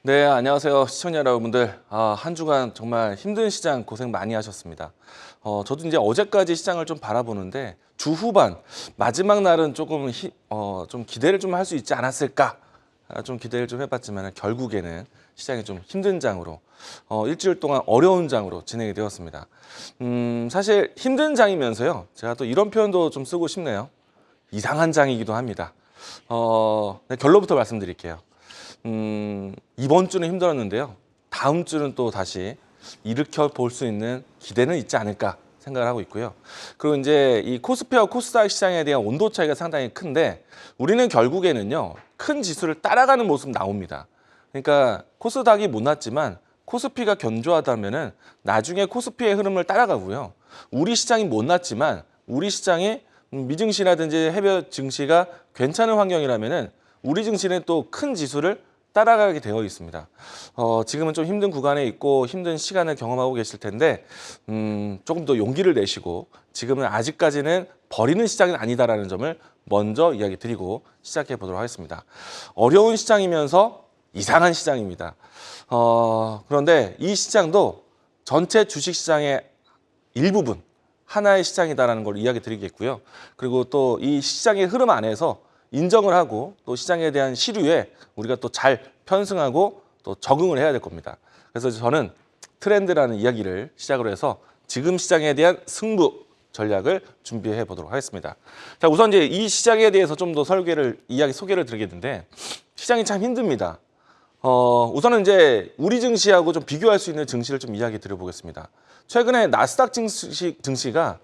네, 안녕하세요. 시청자 여러분들. 한 주간 정말 힘든 시장 고생 많이 하셨습니다. 저도 이제 어제까지 시장을 좀 바라보는데 주 후반 마지막 날은 조금 좀 기대를 좀 할 수 있지 않았을까? 좀 기대를 좀 해봤지만 결국에는 시장이 좀 힘든 장으로 일주일 동안 어려운 장으로 진행이 되었습니다. 사실 힘든 장이면서요. 제가 또 이런 표현도 좀 쓰고 싶네요. 이상한 장이기도 합니다. 네, 결론부터 말씀드릴게요. 이번 주는 힘들었는데요. 다음 주는 또 다시 일으켜 볼 수 있는 기대는 있지 않을까 생각을 하고 있고요. 그리고 이제 이 코스피와 코스닥 시장에 대한 온도 차이가 상당히 큰데 우리는 결국에는요. 큰 지수를 따라가는 모습 나옵니다. 그러니까 코스닥이 못났지만 코스피가 견조하다면은 나중에 코스피의 흐름을 따라가고요. 우리 시장이 못났지만 우리 시장이 미증시라든지 해외 증시가 괜찮은 환경이라면은 우리 증시는 또 큰 지수를 따라가게 되어 있습니다. 지금은 좀 힘든 구간에 있고 힘든 시간을 경험하고 계실 텐데 조금 더 용기를 내시고 지금은 아직까지는 버리는 시장은 아니다라는 점을 먼저 이야기 드리고 시작해 보도록 하겠습니다. 어려운 시장이면서 이상한 시장입니다. 그런데 이 시장도 전체 주식시장의 일부분, 하나의 시장이다라는 걸 이야기 드리겠고요. 그리고 또 이 시장의 흐름 안에서 인정을 하고 또 시장에 대한 시류에 우리가 또 잘 편승하고 또 적응을 해야 될 겁니다. 그래서 저는 트렌드라는 이야기를 시작으로 해서 지금 시장에 대한 승부 전략을 준비해 보도록 하겠습니다. 자, 우선 이제 이 시장에 대해서 좀 더 소개를 드리겠는데 시장이 참 힘듭니다. 우선은 이제 우리 증시하고 좀 비교할 수 있는 증시를 좀 이야기 드려보겠습니다. 최근에 나스닥 증시가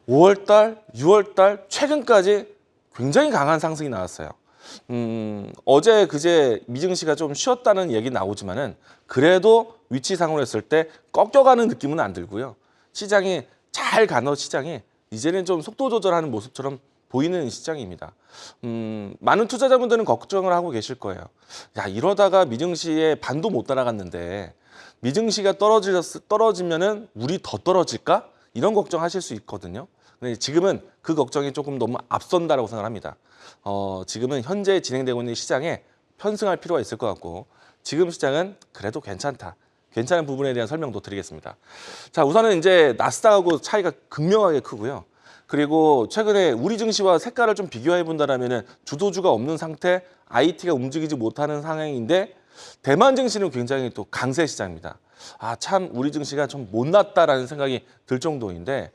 5월달, 6월달 최근까지 굉장히 강한 상승이 나왔어요. 어제 그제 미증시가 좀 쉬었다는 얘기 나오지만은 그래도 위치상으로 했을 때 꺾여가는 느낌은 안 들고요. 시장이 잘 가는 시장이 이제는 좀 속도 조절하는 모습처럼 보이는 시장입니다. 많은 투자자분들은 걱정을 하고 계실 거예요. 야, 이러다가 미증시에 반도 못 따라갔는데 미증시가 떨어지면은 우리 더 떨어질까? 이런 걱정하실 수 있거든요. 근데 지금은 그 걱정이 조금 너무 앞선다라고 생각합니다. 지금은 현재 진행되고 있는 시장에 편승할 필요가 있을 것 같고 지금 시장은 그래도 괜찮다. 괜찮은 부분에 대한 설명도 드리겠습니다. 자, 우선은 이제 나스닥하고 차이가 극명하게 크고요. 그리고 최근에 우리 증시와 색깔을 좀 비교해 본다라면은 주도주가 없는 상태, IT가 움직이지 못하는 상황인데 대만 증시는 굉장히 또 강세 시장입니다. 참 우리 증시가 좀 못났다라는 생각이 들 정도인데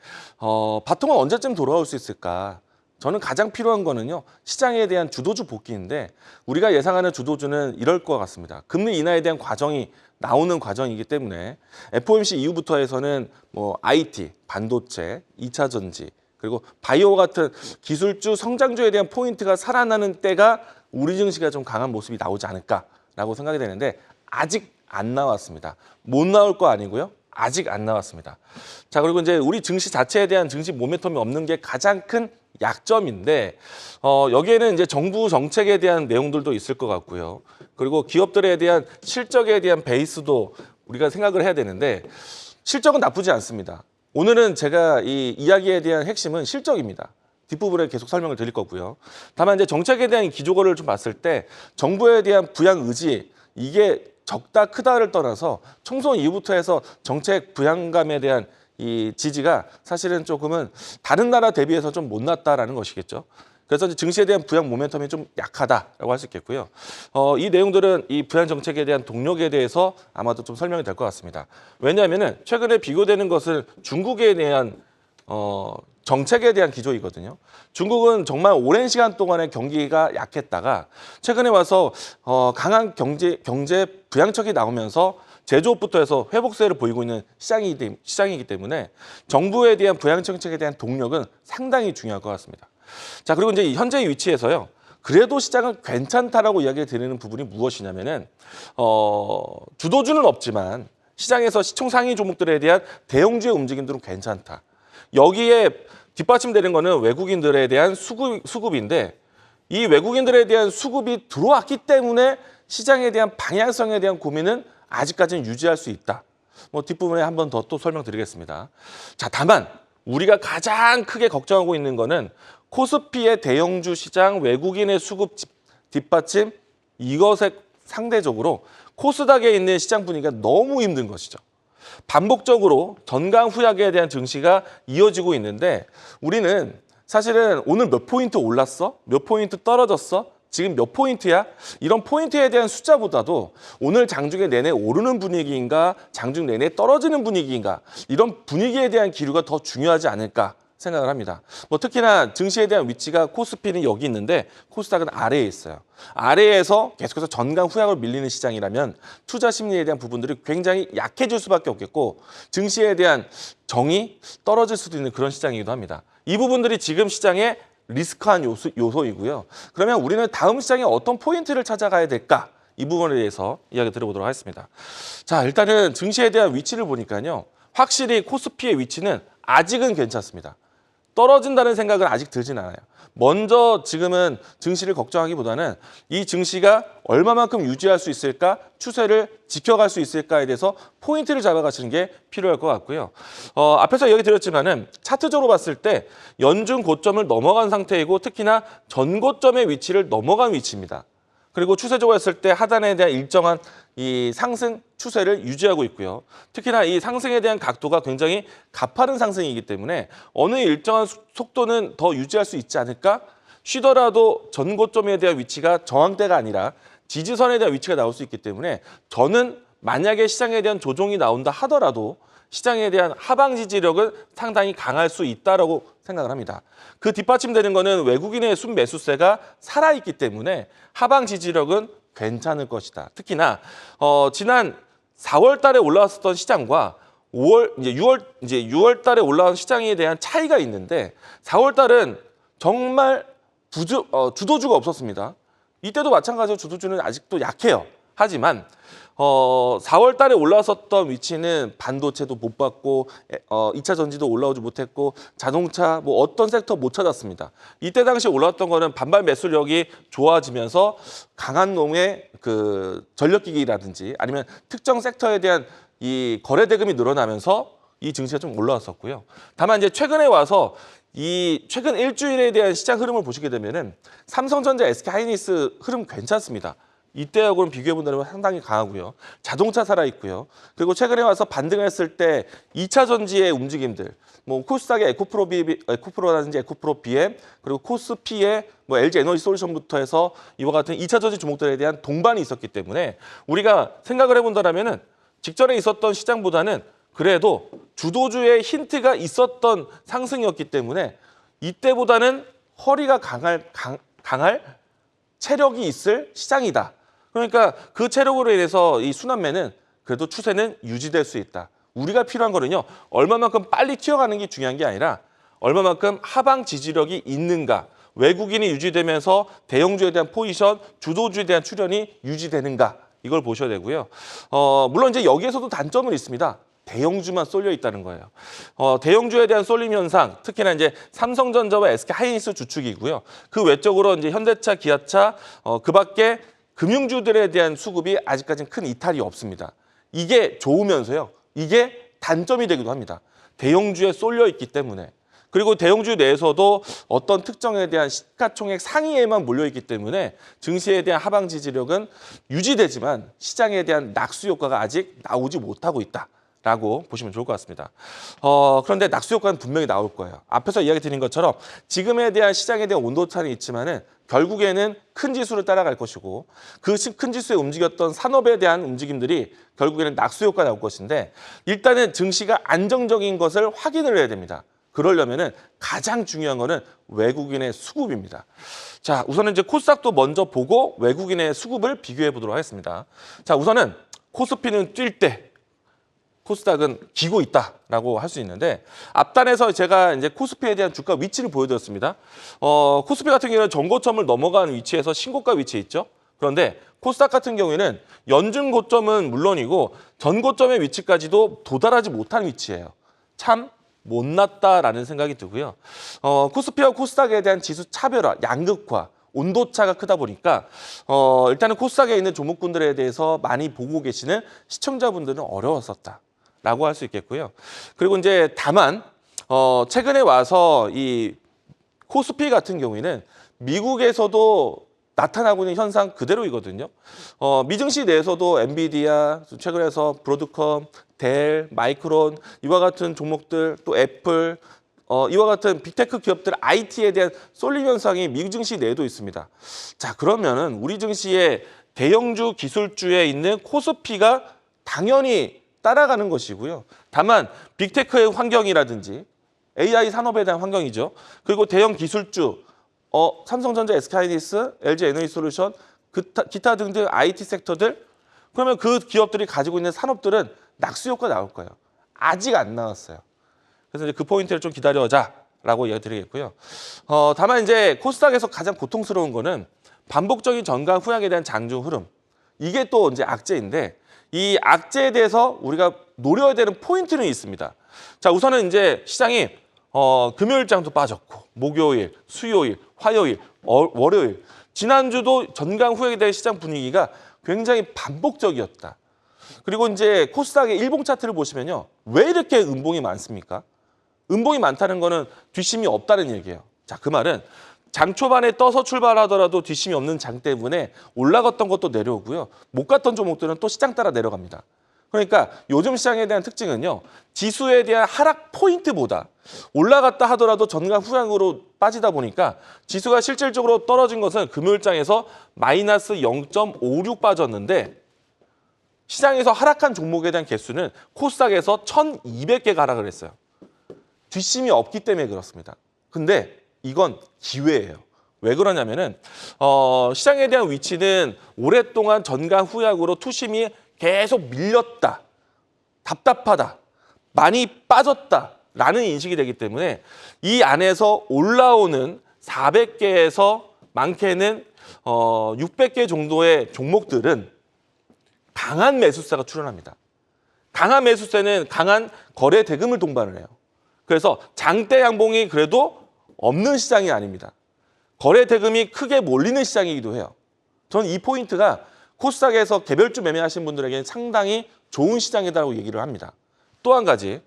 바통은 언제쯤 돌아올 수 있을까? 저는 가장 필요한 거는요. 시장에 대한 주도주 복귀인데 우리가 예상하는 주도주는 이럴 것 같습니다. 금리 인하에 대한 과정이 나오는 과정이기 때문에 FOMC 이후부터 해서는 뭐 IT, 반도체, 2차 전지 그리고 바이오 같은 기술주, 성장주에 대한 포인트가 살아나는 때가 우리 증시가 좀 강한 모습이 나오지 않을까라고 생각이 되는데 아직 안 나왔습니다. 못 나올 거 아니고요. 아직 안 나왔습니다. 자, 그리고 이제 우리 증시 자체에 대한 증시 모멘텀이 없는 게 가장 큰 약점인데 여기에는 이제 정부 정책에 대한 내용들도 있을 것 같고요. 그리고 기업들에 대한 실적에 대한 베이스도 우리가 생각을 해야 되는데 실적은 나쁘지 않습니다. 오늘은 제가 이 이야기에 대한 핵심은 실적입니다. 뒷부분에 계속 설명을 드릴 거고요. 다만 이제 정책에 대한 기조를 좀 봤을 때 정부에 대한 부양 의지 이게 적다 크다를 떠나서 총선 이후부터 해서 정책 부양감에 대한 이 지지가 사실은 조금은 다른 나라 대비해서 좀 못났다라는 것이겠죠. 그래서 이제 증시에 대한 부양 모멘텀이 좀 약하다라고 할 수 있겠고요. 이 내용들은 이 부양 정책에 대한 동력에 대해서 아마도 좀 설명이 될 것 같습니다. 왜냐하면은 최근에 비교되는 것은 중국에 대한 정책에 대한 기조이거든요. 중국은 정말 오랜 시간 동안의 경기가 약했다가 최근에 와서 강한 경제 부양책이 나오면서 제조업부터 해서 회복세를 보이고 있는 시장이기 때문에 정부에 대한 부양 정책에 대한 동력은 상당히 중요할 것 같습니다. 자, 그리고 이제 현재 위치에서요. 그래도 시장은 괜찮다라고 이야기 드리는 부분이 무엇이냐면은 주도주는 없지만 시장에서 시총 상위 종목들에 대한 대형주의 움직임들은 괜찮다. 여기에 뒷받침되는 거는 외국인들에 대한 수급인데 이 외국인들에 대한 수급이 들어왔기 때문에 시장에 대한 방향성에 대한 고민은 아직까지는 유지할 수 있다. 뭐 뒷부분에 한 번 더 또 설명드리겠습니다. 자, 다만 우리가 가장 크게 걱정하고 있는 거는 코스피의 대형주 시장 외국인의 수급 뒷받침 이것에 상대적으로 코스닥에 있는 시장 분위기가 너무 힘든 것이죠. 반복적으로 전강 후약에 대한 증시가 이어지고 있는데 우리는 사실은 오늘 몇 포인트 올랐어? 몇 포인트 떨어졌어? 지금 몇 포인트야? 이런 포인트에 대한 숫자보다도 오늘 장중에 내내 오르는 분위기인가 장중 내내 떨어지는 분위기인가 이런 분위기에 대한 기류가 더 중요하지 않을까 생각을 합니다. 뭐 특히나 증시에 대한 위치가 코스피는 여기 있는데 코스닥은 아래에 있어요. 아래에서 계속해서 전강 후약을 밀리는 시장이라면 투자 심리에 대한 부분들이 굉장히 약해질 수밖에 없겠고 증시에 대한 정이 떨어질 수도 있는 그런 시장이기도 합니다. 이 부분들이 지금 시장의 리스크한 요소이고요. 그러면 우리는 다음 시장에 어떤 포인트를 찾아가야 될까? 이 부분에 대해서 이야기 들어보도록 하겠습니다. 자, 일단은 증시에 대한 위치를 보니까요. 확실히 코스피의 위치는 아직은 괜찮습니다. 떨어진다는 생각은 아직 들진 않아요. 먼저 지금은 증시를 걱정하기보다는 이 증시가 얼마만큼 유지할 수 있을까, 추세를 지켜갈 수 있을까에 대해서 포인트를 잡아가시는 게 필요할 것 같고요. 앞에서 얘기 드렸지만은 차트적으로 봤을 때 연중 고점을 넘어간 상태이고 특히나 전고점의 위치를 넘어간 위치입니다. 그리고 추세적으로 했을 때 하단에 대한 일정한 이 상승 추세를 유지하고 있고요. 특히나 이 상승에 대한 각도가 굉장히 가파른 상승이기 때문에 어느 일정한 속도는 더 유지할 수 있지 않을까? 쉬더라도 전고점에 대한 위치가 저항대가 아니라 지지선에 대한 위치가 나올 수 있기 때문에 저는 만약에 시장에 대한 조정이 나온다 하더라도 시장에 대한 하방 지지력은 상당히 강할 수 있다라고 생각을 합니다. 그 뒷받침되는 거는 외국인의 순매수세가 살아있기 때문에 하방 지지력은 괜찮을 것이다. 특히나 지난 4월 달에 올라왔었던 시장과 6월 달에 올라온 시장에 대한 차이가 있는데 4월 달은 정말 주도주가 없었습니다. 이때도 마찬가지로 주도주는 아직도 약해요. 하지만 4월 달에 올라섰던 위치는 반도체도 못 받고 2차 전지도 올라오지 못했고 자동차 뭐 어떤 섹터 못 찾았습니다. 이때 당시 올라왔던 거는 반발 매수력이 좋아지면서 강한 놈의 그 전력기기라든지 아니면 특정 섹터에 대한 이 거래 대금이 늘어나면서 이 증시가 좀 올라왔었고요. 다만 이제 최근에 와서 이 최근 일주일에 대한 시장 흐름을 보시게 되면은 삼성전자, SK하이닉스 흐름 괜찮습니다. 이때하고는 비교해 본다면 상당히 강하고요. 자동차 살아있고요. 그리고 최근에 와서 반등을 했을 때 2차 전지의 움직임들, 뭐 코스닥의 에코프로라든지 에코프로 BM, 그리고 코스피의 뭐 LG 에너지 솔루션부터 해서 이와 같은 2차 전지 종목들에 대한 동반이 있었기 때문에 우리가 생각을 해본다면은 직전에 있었던 시장보다는 그래도 주도주의 힌트가 있었던 상승이었기 때문에 이때보다는 허리가 강할 체력이 있을 시장이다. 그러니까 그 체력으로 인해서 이 순환매는 그래도 추세는 유지될 수 있다. 우리가 필요한 거는요. 얼마만큼 빨리 튀어가는 게 중요한 게 아니라 얼마만큼 하방 지지력이 있는가. 외국인이 유지되면서 대형주에 대한 포지션, 주도주에 대한 출현이 유지되는가. 이걸 보셔야 되고요. 물론 이제 여기에서도 단점은 있습니다. 대형주만 쏠려 있다는 거예요. 대형주에 대한 쏠림 현상, 특히나 이제 삼성전자와 SK하이닉스 주축이고요. 그 외적으로 이제 현대차, 기아차, 그 밖에 금융주들에 대한 수급이 아직까지는 큰 이탈이 없습니다. 이게 좋으면서요. 이게 단점이 되기도 합니다. 대형주에 쏠려 있기 때문에. 그리고 대형주 내에서도 어떤 특정에 대한 시가총액 상위에만 몰려있기 때문에 증시에 대한 하방 지지력은 유지되지만 시장에 대한 낙수 효과가 아직 나오지 못하고 있다. 라고 보시면 좋을 것 같습니다. 그런데 낙수 효과는 분명히 나올 거예요. 앞에서 이야기 드린 것처럼 지금에 대한 시장에 대한 온도차는 있지만은 결국에는 큰 지수를 따라갈 것이고 그 큰 지수에 움직였던 산업에 대한 움직임들이 결국에는 낙수 효과가 나올 것인데 일단은 증시가 안정적인 것을 확인을 해야 됩니다. 그러려면은 가장 중요한 거는 외국인의 수급입니다. 자, 우선은 이제 코스닥도 먼저 보고 외국인의 수급을 비교해 보도록 하겠습니다. 자, 우선은 코스피는 뛸 때 코스닥은 기고 있다라고 할 수 있는데 앞단에서 제가 이제 코스피에 대한 주가 위치를 보여드렸습니다. 코스피 같은 경우는 전고점을 넘어간 위치에서 신고가 위치에 있죠. 그런데 코스닥 같은 경우에는 연중 고점은 물론이고 전고점의 위치까지도 도달하지 못한 위치예요. 참 못났다라는 생각이 들고요. 코스피와 코스닥에 대한 지수 차별화, 양극화, 온도차가 크다 보니까 일단은 코스닥에 있는 종목군들에 대해서 많이 보고 계시는 시청자분들은 어려웠었다. 라고 할 수 있겠고요. 그리고 이제 다만 최근에 와서 이 코스피 같은 경우에는 미국에서도 나타나고 있는 현상 그대로이거든요. 미증시 내에서도 엔비디아, 최근에서 브로드컴, 델, 마이크론 이와 같은 종목들 또 애플 이와 같은 빅테크 기업들 IT에 대한 쏠림 현상이 미증시 내에도 있습니다. 자, 그러면은 우리 증시의 대형주 기술주에 있는 코스피가 당연히 따라가는 것이고요. 다만 빅테크의 환경이라든지 AI 산업에 대한 환경이죠. 그리고 대형 기술주 삼성전자, SK하이닉스, LG에너지솔루션, 기타 등등 IT 섹터들 그러면 그 기업들이 가지고 있는 산업들은 낙수 효과 나올 거예요. 아직 안 나왔어요. 그래서 이제 그 포인트를 좀 기다려자라고 이야기 드리겠고요. 다만 이제 코스닥에서 가장 고통스러운 거는 반복적인 전강 후약에 대한 장중 흐름. 이게 또 이제 악재인데 이 악재에 대해서 우리가 노려야 되는 포인트는 있습니다. 자, 우선은 이제 시장이 금요일장도 빠졌고 목요일, 수요일, 화요일, 월요일 지난주도 전강 후약에 대한 시장 분위기가 굉장히 반복적이었다. 그리고 이제 코스닥의 일봉 차트를 보시면요. 왜 이렇게 음봉이 많습니까? 음봉이 많다는 거는 뒷심이 없다는 얘기예요. 자, 그 말은 장 초반에 떠서 출발하더라도 뒷심이 없는 장 때문에 올라갔던 것도 내려오고요. 못 갔던 종목들은 또 시장 따라 내려갑니다. 그러니까 요즘 시장에 대한 특징은요. 지수에 대한 하락 포인트보다 올라갔다 하더라도 전강 후양으로 빠지다 보니까 지수가 실질적으로 떨어진 것은 금요일장에서 마이너스 0.56 빠졌는데 시장에서 하락한 종목에 대한 개수는 코스닥에서 1,200개가 하락을 했어요. 뒷심이 없기 때문에 그렇습니다. 근데 이건 기회예요. 왜 그러냐면은 시장에 대한 위치는 오랫동안 전강 후약으로 투심이 계속 밀렸다, 답답하다, 많이 빠졌다라는 인식이 되기 때문에 이 안에서 올라오는 400개에서 많게는 600개 정도의 종목들은 강한 매수세가 출현합니다. 강한 매수세는 강한 거래 대금을 동반을 해요. 그래서 장대 양봉이 그래도 없는 시장이 아닙니다. 거래 대금이 크게 몰리는 시장이기도 해요. 저는 이 포인트가 코스닥에서 개별주 매매하신 분들에게는 상당히 좋은 시장이라고 얘기를 합니다. 또 한 가지,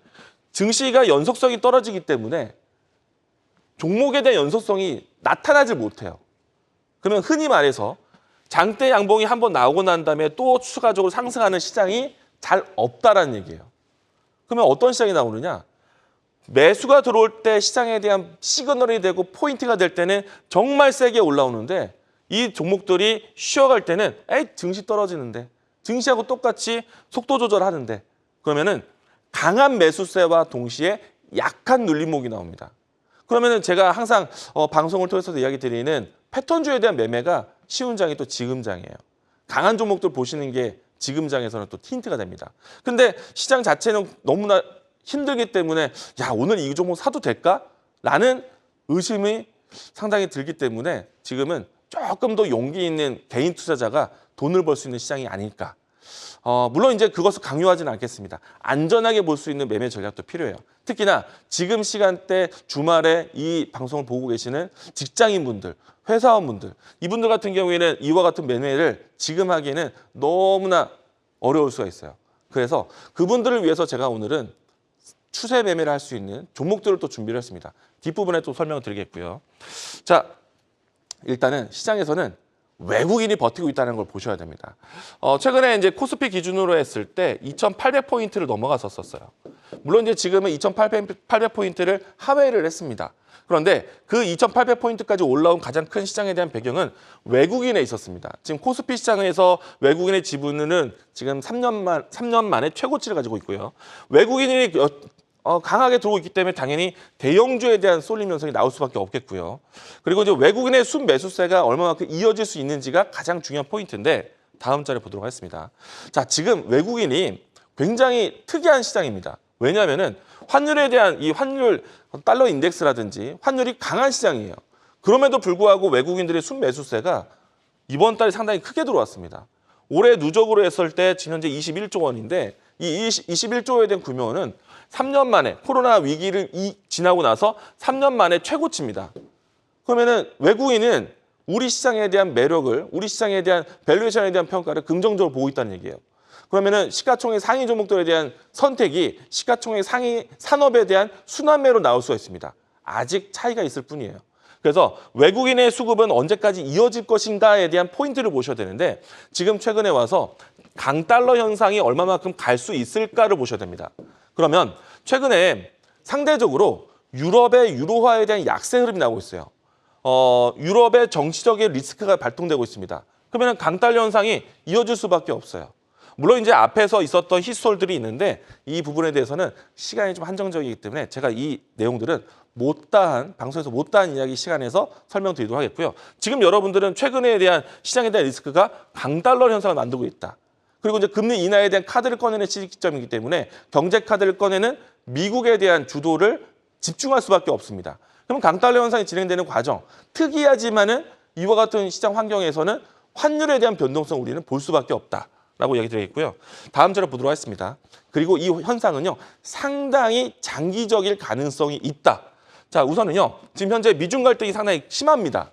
증시가 연속성이 떨어지기 때문에 종목에 대한 연속성이 나타나질 못해요. 그러면 흔히 말해서 장대 양봉이 한번 나오고 난 다음에 또 추가적으로 상승하는 시장이 잘 없다라는 얘기예요. 그러면 어떤 시장이 나오느냐? 매수가 들어올 때 시장에 대한 시그널이 되고 포인트가 될 때는 정말 세게 올라오는데 이 종목들이 쉬어갈 때는 증시 떨어지는데 증시하고 똑같이 속도 조절하는데 그러면은 강한 매수세와 동시에 약한 눌림목이 나옵니다. 그러면은 제가 항상 방송을 통해서도 이야기 드리는 패턴주에 대한 매매가 쉬운 장이 또 지금장이에요. 강한 종목들 보시는 게 지금장에서는 또 힌트가 됩니다. 근데 시장 자체는 너무나 힘들기 때문에 야, 오늘 이 종목 사도 될까? 라는 의심이 상당히 들기 때문에 지금은 조금 더 용기 있는 개인 투자자가 돈을 벌 수 있는 시장이 아닐까. 물론 이제 그것을 강요하지는 않겠습니다. 안전하게 볼 수 있는 매매 전략도 필요해요. 특히나 지금 시간대 주말에 이 방송을 보고 계시는 직장인분들, 회사원분들 이분들 같은 경우에는 이와 같은 매매를 지금 하기에는 너무나 어려울 수가 있어요. 그래서 그분들을 위해서 제가 오늘은 추세 매매를 할 수 있는 종목들을 또 준비를 했습니다. 뒷부분에 또 설명을 드리겠고요. 자, 일단은 시장에서는 외국인이 버티고 있다는 걸 보셔야 됩니다. 최근에 이제 코스피 기준으로 했을 때 2,800포인트를 넘어갔었어요. 물론 이제 지금은 2,800포인트를 하회를 했습니다. 그런데 그 2,800포인트까지 올라온 가장 큰 시장에 대한 배경은 외국인에 있었습니다. 지금 코스피 시장에서 외국인의 지분은 지금 3년 만에 최고치를 가지고 있고요. 외국인이 강하게 들어오고 있기 때문에 당연히 대형주에 대한 쏠림 현상이 나올 수밖에 없겠고요. 그리고 이제 외국인의 순매수세가 얼마만큼 이어질 수 있는지가 가장 중요한 포인트인데 다음 자료 보도록 하겠습니다. 자, 지금 외국인이 굉장히 특이한 시장입니다. 왜냐하면은 환율에 대한 이 환율 달러 인덱스라든지 환율이 강한 시장이에요. 그럼에도 불구하고 외국인들의 순매수세가 이번 달에 상당히 크게 들어왔습니다. 올해 누적으로 했을 때 지금 현재 21조 원인데 이 21조에 대한 규모는 3년 만에 코로나 위기를 지나고 나서 3년 만에 최고치입니다. 그러면은 외국인은 우리 시장에 대한 매력을, 우리 시장에 대한 밸류에이션에 대한 평가를 긍정적으로 보고 있다는 얘기예요. 그러면은 시가총액 상위 종목들에 대한 선택이 시가총액 상위 산업에 대한 순환매로 나올 수가 있습니다. 아직 차이가 있을 뿐이에요. 그래서 외국인의 수급은 언제까지 이어질 것인가에 대한 포인트를 보셔야 되는데 지금 최근에 와서 강달러 현상이 얼마만큼 갈 수 있을까를 보셔야 됩니다. 그러면 최근에 상대적으로 유럽의 유로화에 대한 약세 흐름이 나오고 있어요. 유럽의 정치적인 리스크가 발동되고 있습니다. 그러면 강달러 현상이 이어질 수밖에 없어요. 물론 이제 앞에서 있었던 히스토리들이 있는데 이 부분에 대해서는 시간이 좀 한정적이기 때문에 제가 이 내용들은 방송에서 못다한 이야기 시간에서 설명드리도록 하겠고요. 지금 여러분들은 최근에 대한 시장에 대한 리스크가 강달러 현상을 만들고 있다. 그리고 이제 금리 인하에 대한 카드를 꺼내는 시점이기 때문에 경제 카드를 꺼내는 미국에 대한 주도를 집중할 수밖에 없습니다. 그럼 강달러 현상이 진행되는 과정, 특이하지만은 이와 같은 시장 환경에서는 환율에 대한 변동성 우리는 볼 수밖에 없다라고 얘기 드리겠고요. 다음 자료 보도록 하겠습니다. 그리고 이 현상은요, 상당히 장기적일 가능성이 있다. 자, 우선은요, 지금 현재 미중 갈등이 상당히 심합니다.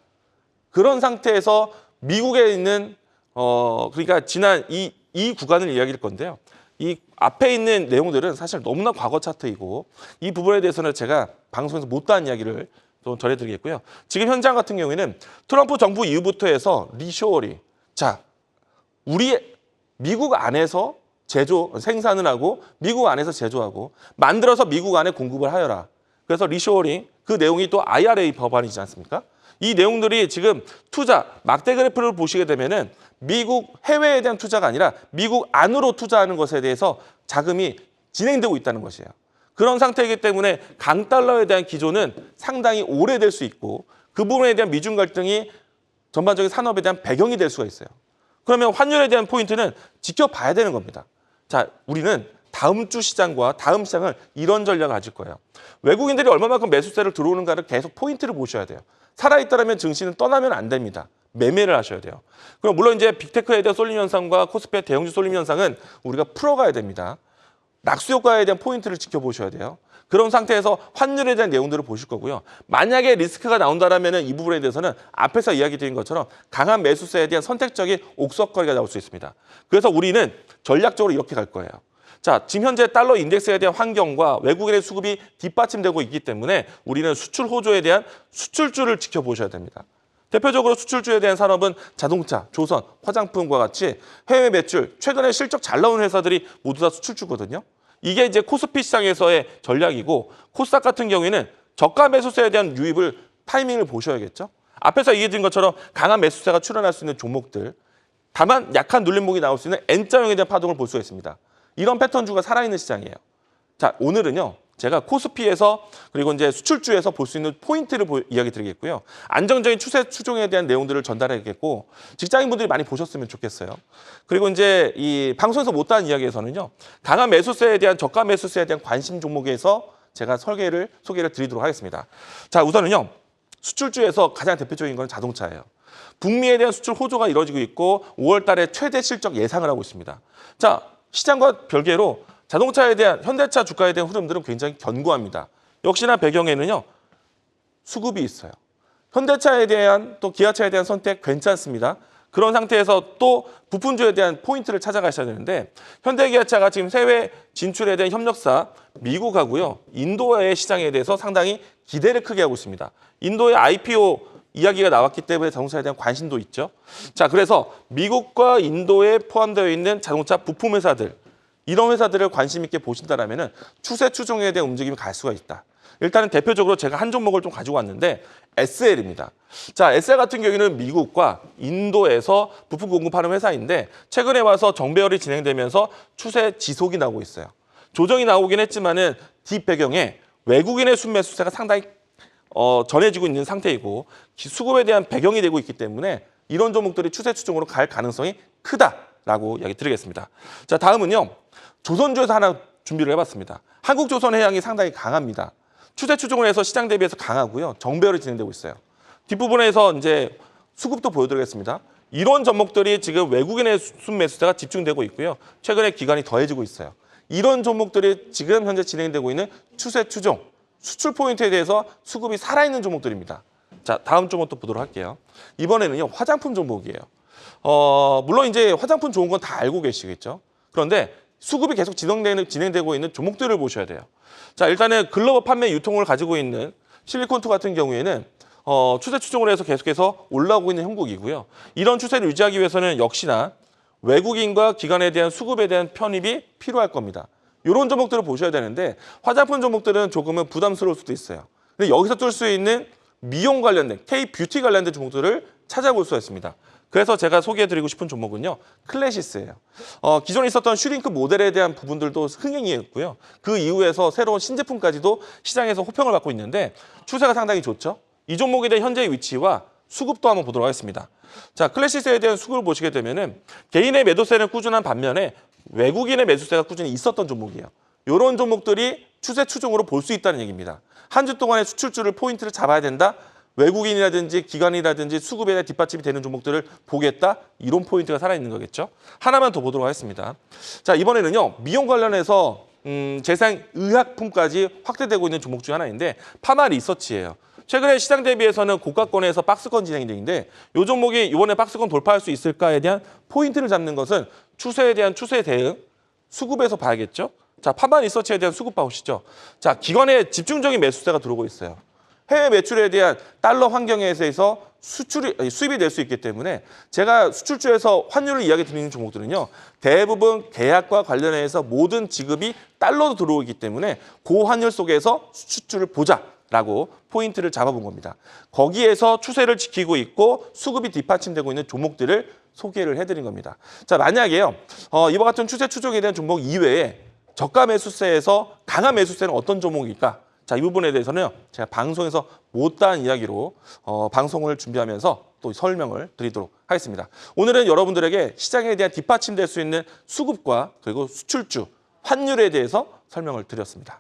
그런 상태에서 미국에 있는 그러니까 지난 이 구간을 이야기할 건데요. 이 앞에 있는 내용들은 사실 너무나 과거 차트이고 이 부분에 대해서는 제가 방송에서 못다한 이야기를 좀 전해드리겠고요. 지금 현장 같은 경우에는 트럼프 정부 이후부터 해서 리쇼어링. 자, 우리 미국 안에서 생산을 하고 미국 안에서 제조하고 만들어서 미국 안에 공급을 하여라. 그래서 리쇼어링, 그 내용이 또 IRA 법안이지 않습니까? 이 내용들이 지금 투자, 막대 그래프를 보시게 되면은 미국 해외에 대한 투자가 아니라 미국 안으로 투자하는 것에 대해서 자금이 진행되고 있다는 것이에요. 그런 상태이기 때문에 강달러에 대한 기조는 상당히 오래될 수 있고 그 부분에 대한 미중 갈등이 전반적인 산업에 대한 배경이 될 수가 있어요. 그러면 환율에 대한 포인트는 지켜봐야 되는 겁니다. 자, 우리는 다음 주 시장과 다음 시장을 이런 전략을 가질 거예요. 외국인들이 얼마만큼 매수세를 들어오는가를 계속 포인트를 보셔야 돼요. 살아있다면 증시는 떠나면 안 됩니다. 매매를 하셔야 돼요. 그럼 물론 이제 빅테크에 대한 쏠림 현상과 코스피의 대형주 쏠림 현상은 우리가 풀어가야 됩니다. 낙수 효과에 대한 포인트를 지켜보셔야 돼요. 그런 상태에서 환율에 대한 내용들을 보실 거고요. 만약에 리스크가 나온다면 이 부분에 대해서는 앞에서 이야기 드린 것처럼 강한 매수세에 대한 선택적인 옥석거리가 나올 수 있습니다. 그래서 우리는 전략적으로 이렇게 갈 거예요. 자, 지금 현재 달러 인덱스에 대한 환경과 외국인의 수급이 뒷받침되고 있기 때문에 우리는 수출 호조에 대한 수출주를 지켜보셔야 됩니다. 대표적으로 수출주에 대한 산업은 자동차, 조선, 화장품과 같이 해외 매출, 최근에 실적 잘 나온 회사들이 모두 다 수출주거든요. 이게 이제 코스피 시장에서의 전략이고 코스닥 같은 경우에는 저가 매수세에 대한 유입을 타이밍을 보셔야겠죠. 앞에서 얘기드린 것처럼 강한 매수세가 출현할 수 있는 종목들, 다만 약한 눌림목이 나올 수 있는 N자형에 대한 파동을 볼 수가 있습니다. 이런 패턴주가 살아있는 시장이에요. 자, 오늘은요. 제가 코스피에서 그리고 이제 수출주에서 볼 수 있는 포인트를 이야기 드리겠고요. 안정적인 추세 추종에 대한 내용들을 전달하겠고 직장인분들이 많이 보셨으면 좋겠어요. 그리고 이제 이 방송에서 못다한 이야기에서는요. 강한 매수세에 대한 저가 매수세에 대한 관심 종목에서 제가 소개를 드리도록 하겠습니다. 자, 우선은요. 수출주에서 가장 대표적인 건 자동차예요. 북미에 대한 수출 호조가 이루어지고 있고 5월 달에 최대 실적 예상을 하고 있습니다. 자, 시장과 별개로 자동차에 대한 현대차 주가에 대한 흐름들은 굉장히 견고합니다. 역시나 배경에는요. 수급이 있어요. 현대차에 대한 또 기아차에 대한 선택 괜찮습니다. 그런 상태에서 또 부품주에 대한 포인트를 찾아가셔야 되는데 현대기아차가 지금 해외 진출에 대한 협력사 미국하고요. 인도의 시장에 대해서 상당히 기대를 크게 하고 있습니다. 인도의 IPO 이야기가 나왔기 때문에 자동차에 대한 관심도 있죠. 자, 그래서 미국과 인도에 포함되어 있는 자동차 부품 회사들 이런 회사들을 관심 있게 보신다면 추세 추종에 대한 움직임이 갈 수가 있다. 일단은 대표적으로 제가 한 종목을 좀 가지고 왔는데 SL입니다. 자, SL 같은 경우에는 미국과 인도에서 부품 공급하는 회사인데 최근에 와서 정배열이 진행되면서 추세 지속이 나오고 있어요. 조정이 나오긴 했지만은 뒷배경에 외국인의 순매수세가 상당히 전해지고 있는 상태이고 수급에 대한 배경이 되고 있기 때문에 이런 종목들이 추세 추종으로 갈 가능성이 크다라고 이야기 드리겠습니다. 자, 다음은요. 조선주에서 하나 준비를 해봤습니다. 한국조선해양이 상당히 강합니다. 추세 추종을 해서 시장 대비해서 강하고요. 정배열이 진행되고 있어요. 뒷부분에서 이제 수급도 보여드리겠습니다. 이런 종목들이 지금 외국인의 순매수세가 집중되고 있고요. 최근에 기간이 더해지고 있어요. 이런 종목들이 지금 현재 진행되고 있는 추세 추종, 수출 포인트에 대해서 수급이 살아있는 종목들입니다. 자, 다음 종목도 보도록 할게요. 이번에는요. 화장품 종목이에요. 물론 이제 화장품 좋은 건 다 알고 계시겠죠. 그런데 수급이 계속 진행되고 있는 종목들을 보셔야 돼요. 자, 일단은 글로벌 판매 유통을 가지고 있는 실리콘투 같은 경우에는 추세 추종을 해서 계속해서 올라오고 있는 형국이고요. 이런 추세를 유지하기 위해서는 역시나 외국인과 기관에 대한 수급에 대한 편입이 필요할 겁니다. 이런 종목들을 보셔야 되는데 화장품 종목들은 조금은 부담스러울 수도 있어요. 근데 여기서 뚫을 수 있는 미용 관련된 K-뷰티 관련된 종목들을 찾아볼 수가 있습니다. 그래서 제가 소개해드리고 싶은 종목은요. 클래시스예요. 기존에 있었던 슈링크 모델에 대한 부분들도 흥행이었고요. 그 이후에서 새로운 신제품까지도 시장에서 호평을 받고 있는데 추세가 상당히 좋죠. 이 종목에 대한 현재의 위치와 수급도 한번 보도록 하겠습니다. 자, 클래시스에 대한 수급을 보시게 되면은 개인의 매도세는 꾸준한 반면에 외국인의 매수세가 꾸준히 있었던 종목이에요. 이런 종목들이 추세 추종으로 볼 수 있다는 얘기입니다. 한 주 동안의 수출주를 포인트를 잡아야 된다. 외국인이라든지 기관이라든지 수급에 대한 뒷받침이 되는 종목들을 보겠다. 이런 포인트가 살아있는 거겠죠. 하나만 더 보도록 하겠습니다. 자, 이번에는요. 미용 관련해서 제상의약품까지 확대되고 있는 종목 중 하나인데 파마 리서치예요. 최근에 시장 대비해서는 고가권에서 박스권 진행이 되는데 이 종목이 이번에 박스권 돌파할 수 있을까에 대한 포인트를 잡는 것은 추세에 대한 추세 대응, 수급에서 봐야겠죠. 자, 파마 리서치에 대한 수급 봐오시죠. 자, 기관의 집중적인 매수세가 들어오고 있어요. 해외 매출에 대한 달러 환경에서 수입이 될 수 있기 때문에 제가 수출주에서 환율을 이야기 드리는 종목들은요. 대부분 계약과 관련해서 모든 지급이 달러로 들어오기 때문에 고환율 속에서 수출주를 보자라고 포인트를 잡아본 겁니다. 거기에서 추세를 지키고 있고 수급이 뒷받침되고 있는 종목들을 소개를 해드린 겁니다. 자, 만약에요. 이와 같은 추세 추종에 대한 종목 이외에 저가 매수세에서 강한 매수세는 어떤 종목일까? 자, 이 부분에 대해서는요. 제가 방송에서 못다한 이야기로 방송을 준비하면서 또 설명을 드리도록 하겠습니다. 오늘은 여러분들에게 시장에 대한 뒷받침될 수 있는 수급과 그리고 수출주, 환율에 대해서 설명을 드렸습니다.